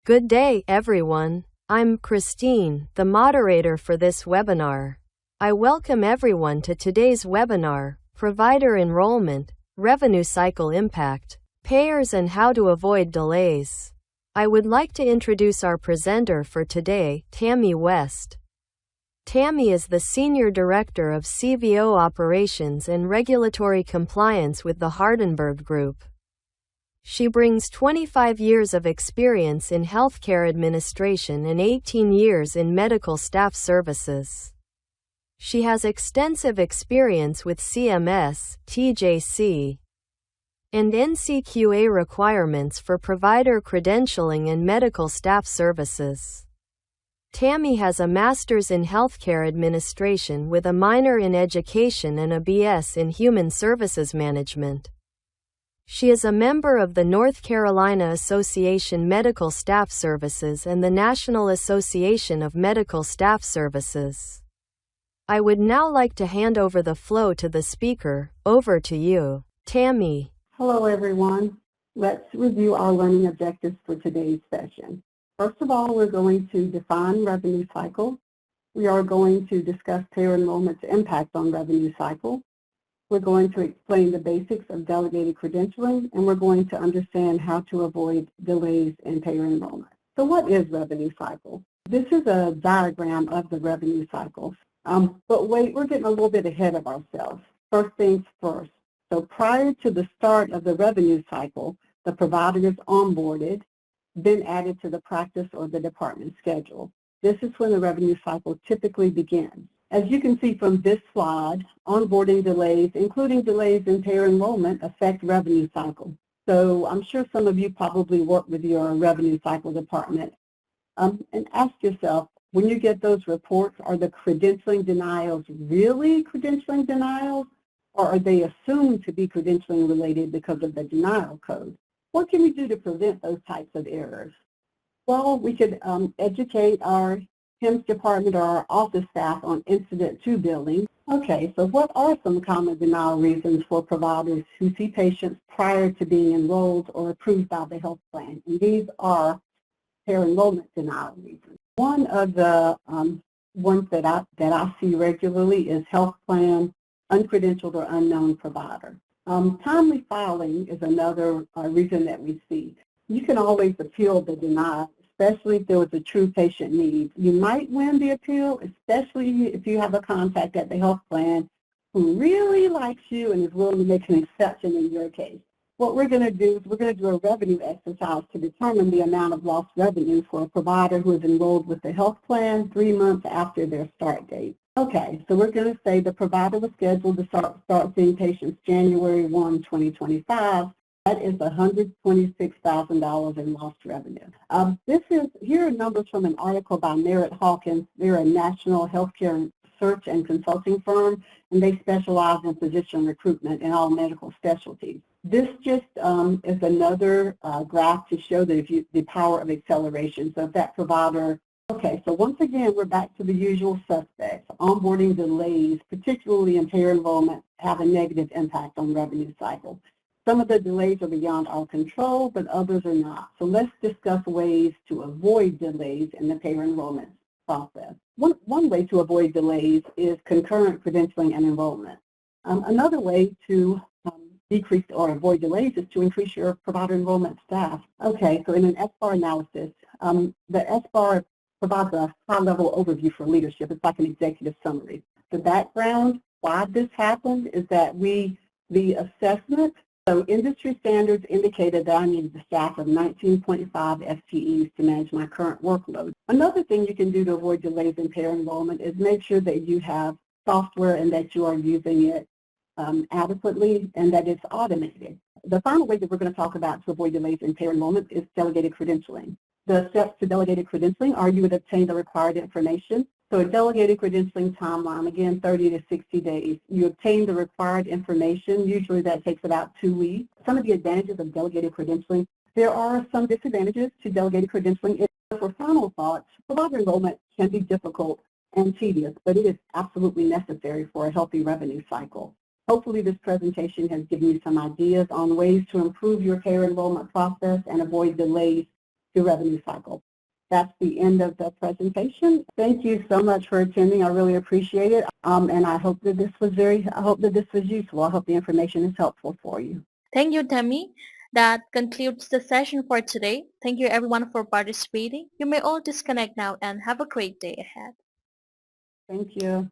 Good day, everyone. I'm Christine, the moderator for this webinar. I welcome everyone to today's webinar, Provider Enrollment, Revenue Cycle Impact, Payers and How to Avoid Delays. I would like to introduce our presenter for today, Tammy West. Tammy is the Senior Director of CVO Operations and Regulatory Compliance with the Hardenberg Group. She brings 25 years of experience in healthcare administration and 18 years in medical staff services. She has extensive experience with CMS, TJC, and NCQA requirements for provider credentialing and medical staff services. Tammy has a master's in healthcare administration with a minor in education and a BS in human services management. She is a member of the North Carolina Association Medical Staff Services and the National Association of Medical Staff Services. I would now like to hand over the floor to the speaker. Over to you, Tammy. Hello, everyone. Let's review our learning objectives for today's session. First of all, we're going to define revenue cycle. We are going to discuss payer enrollment's impact on revenue cycle. We're going to explain the basics of delegated credentialing, and we're going to understand how to avoid delays in payer enrollment. So what is revenue cycle? This is a diagram of the revenue cycle. But wait, we're getting a little bit ahead of ourselves. First things first. So prior to the start of the revenue cycle, the provider is onboarded, then added to the practice or the department schedule. This is when the revenue cycle typically begins. As you can see from this slide, onboarding delays, including delays in payer enrollment, affect revenue cycle. So I'm sure some of you probably work with your revenue cycle department. And ask yourself, when you get those reports, are the credentialing denials really credentialing denials, or are they assumed to be credentialing related because of the denial code? What can we do to prevent those types of errors? Well, we could educate our HIMSS department or our office staff on incident to billing. Okay, so what are some common denial reasons for providers who see patients prior to being enrolled or approved by the health plan? And these are payer enrollment denial reasons. One of the ones that I see regularly is health plan, uncredentialed or unknown provider. Timely filing is another reason that we see. You can always appeal the denial, especially if there was a true patient need. You might win the appeal, especially if you have a contact at the health plan who really likes you and is willing to make an exception in your case. What we're going to do is we're going to do a revenue exercise to determine the amount of lost revenue for a provider who is enrolled with the health plan 3 months after their start date. Okay, so we're going to say the provider was scheduled to start seeing patients January 1, 2025. That is $126,000 in lost revenue. Here are numbers from an article by Merritt Hawkins. They're a national healthcare search and consulting firm, and they specialize in physician recruitment in all medical specialties. This just is another graph to show the power of acceleration. So if that provider, okay, so once again, we're back to the usual suspects. Onboarding delays, particularly in payer enrollment, have a negative impact on revenue cycle. Some of the delays are beyond our control, but others are not. So let's discuss ways to avoid delays in the payer enrollment process. One way to avoid delays is concurrent credentialing and enrollment. Another way to decrease or avoid delays is to increase your provider enrollment staff. Okay, so in an SBAR analysis, the SBAR provides a high-level overview for leadership. It's like an executive summary. The background, why this happened, is that the assessment, so industry standards indicated that I needed a staff of 19.5 FTEs to manage my current workload. Another thing you can do to avoid delays in payer enrollment is make sure that you have software and that you are using it adequately and that it's automated. The final way that we're going to talk about to avoid delays in payer enrollment is delegated credentialing. The steps to delegated credentialing are you would obtain the required information. So a delegated credentialing timeline, again, 30 to 60 days. You obtain the required information. Usually that takes about 2 weeks. Some of the advantages of delegated credentialing, there are some disadvantages to delegated credentialing. For final thoughts, provider enrollment can be difficult and tedious, but it is absolutely necessary for a healthy revenue cycle. Hopefully this presentation has given you some ideas on ways to improve your payer enrollment process and avoid delays the revenue cycle. That's the end of the presentation. Thank you so much for attending. I really appreciate it. And I hope that this was useful. I hope the information is helpful for you. Thank you, Tammy. That concludes the session for today. Thank you everyone for participating. You may all disconnect now and have a great day ahead. Thank you.